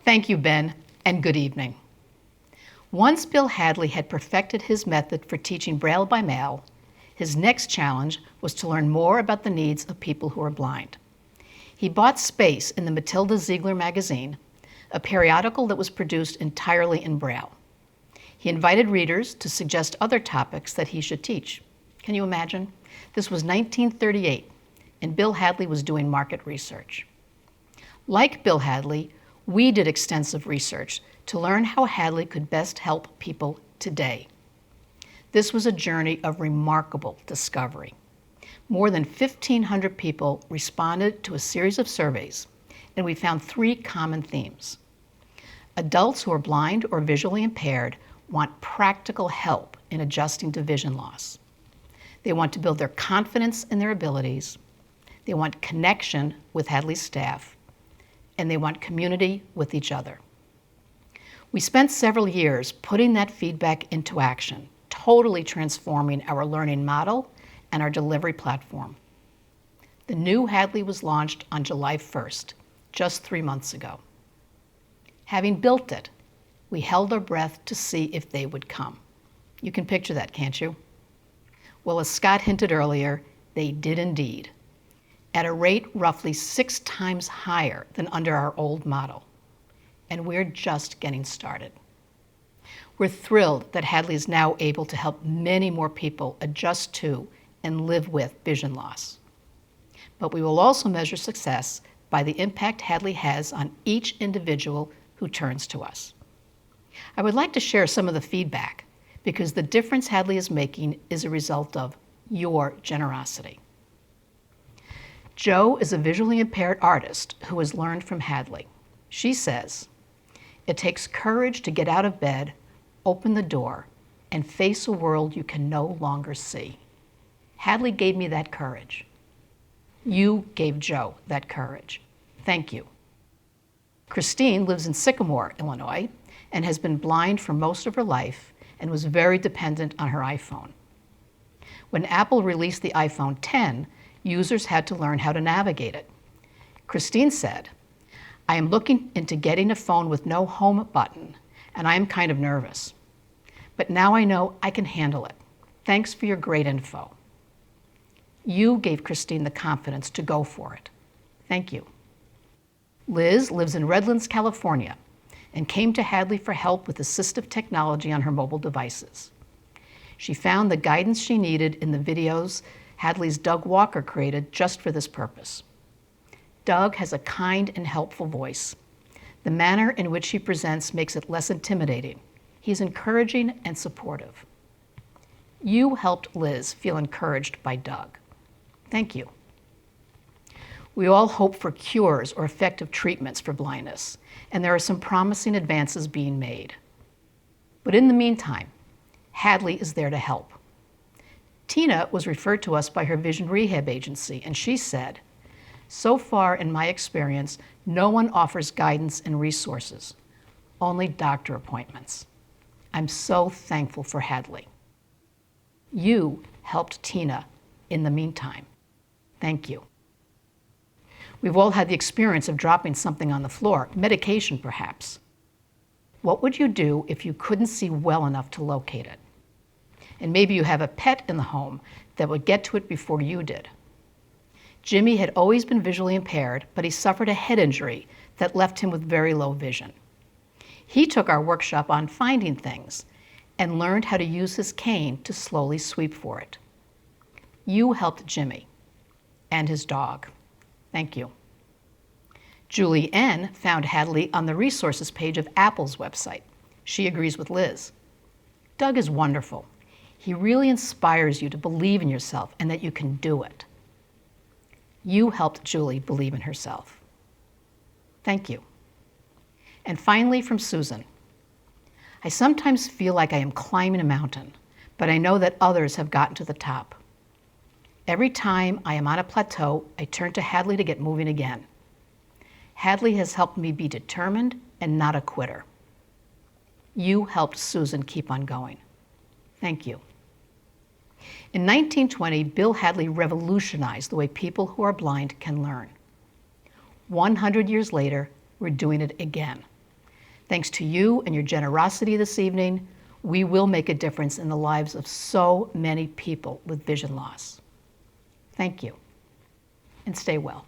Thank you, Ben, and good evening. Once Bill Hadley had perfected his method for teaching Braille by mail, his next challenge was to learn more about the needs of people who are blind. He bought space in the Matilda Ziegler magazine, a periodical that was produced entirely in Braille. He invited readers to suggest other topics that he should teach. Can you imagine? This was 1938, and Bill Hadley was doing market research. Like Bill Hadley, we did extensive research to learn how Hadley could best help people today. This was a journey of remarkable discovery. More than 1,500 people responded to a series of surveys, and we found three common themes. Adults who are blind or visually impaired want practical help in adjusting to vision loss. They want to build their confidence in their abilities. They want connection with Hadley's staff, and they want community with each other. We spent several years putting that feedback into action, totally transforming our learning model and our delivery platform. The new Hadley was launched on July 1st, just 3 months ago. Having built it, we held our breath to see if they would come. You can picture that, can't you? Well, as Scott hinted earlier, they did indeed, at a rate roughly 6 times higher than under our old model. And we're just getting started. We're thrilled that Hadley is now able to help many more people adjust to and live with vision loss. But we will also measure success by the impact Hadley has on each individual who turns to us. I would like to share some of the feedback because the difference Hadley is making is a result of your generosity. Jo is a visually impaired artist who has learned from Hadley. She says, "It takes courage to get out of bed, open the door, and face a world you can no longer see. Hadley gave me that courage. You gave Jo that courage. Thank you." Christine lives in Sycamore, Illinois, and has been blind for most of her life and was very dependent on her iPhone. When Apple released the iPhone X, users had to learn how to navigate it. Christine said, "I am looking into getting a phone with no home button, and I am kind of nervous. But now I know I can handle it. Thanks for your great info." You gave Christine the confidence to go for it. Thank you. Liz lives in Redlands, California, and came to Hadley for help with assistive technology on her mobile devices. She found the guidance she needed in the videos Hadley's Doug Walker created just for this purpose. Doug has a kind and helpful voice. The manner in which he presents makes it less intimidating. He's encouraging and supportive. You helped Liz feel encouraged by Doug. Thank you. We all hope for cures or effective treatments for blindness, and there are some promising advances being made. But in the meantime, Hadley is there to help. Tina was referred to us by her vision rehab agency, and she said, "So far in my experience, no one offers guidance and resources, only doctor appointments. I'm so thankful for Hadley." You helped Tina in the meantime. Thank you. We've all had the experience of dropping something on the floor, medication perhaps. What would you do if you couldn't see well enough to locate it? And maybe you have a pet in the home that would get to it before you did. Jimmy had always been visually impaired, but he suffered a head injury that left him with very low vision. He took our workshop on finding things and learned how to use his cane to slowly sweep for it. You helped Jimmy and his dog. Thank you. Julie N. found Hadley on the resources page of Apple's website. She agrees with Liz. Doug is wonderful. He really inspires you to believe in yourself and that you can do it. You helped Julie believe in herself. Thank you. And finally, from Susan. I sometimes feel like I am climbing a mountain, but I know that others have gotten to the top. Every time I am on a plateau, I turn to Hadley to get moving again. Hadley has helped me be determined and not a quitter. You helped Susan keep on going. Thank you. In 1920, Bill Hadley revolutionized the way people who are blind can learn. 100 years later, we're doing it again. Thanks to you and your generosity this evening, we will make a difference in the lives of so many people with vision loss. Thank you, and stay well.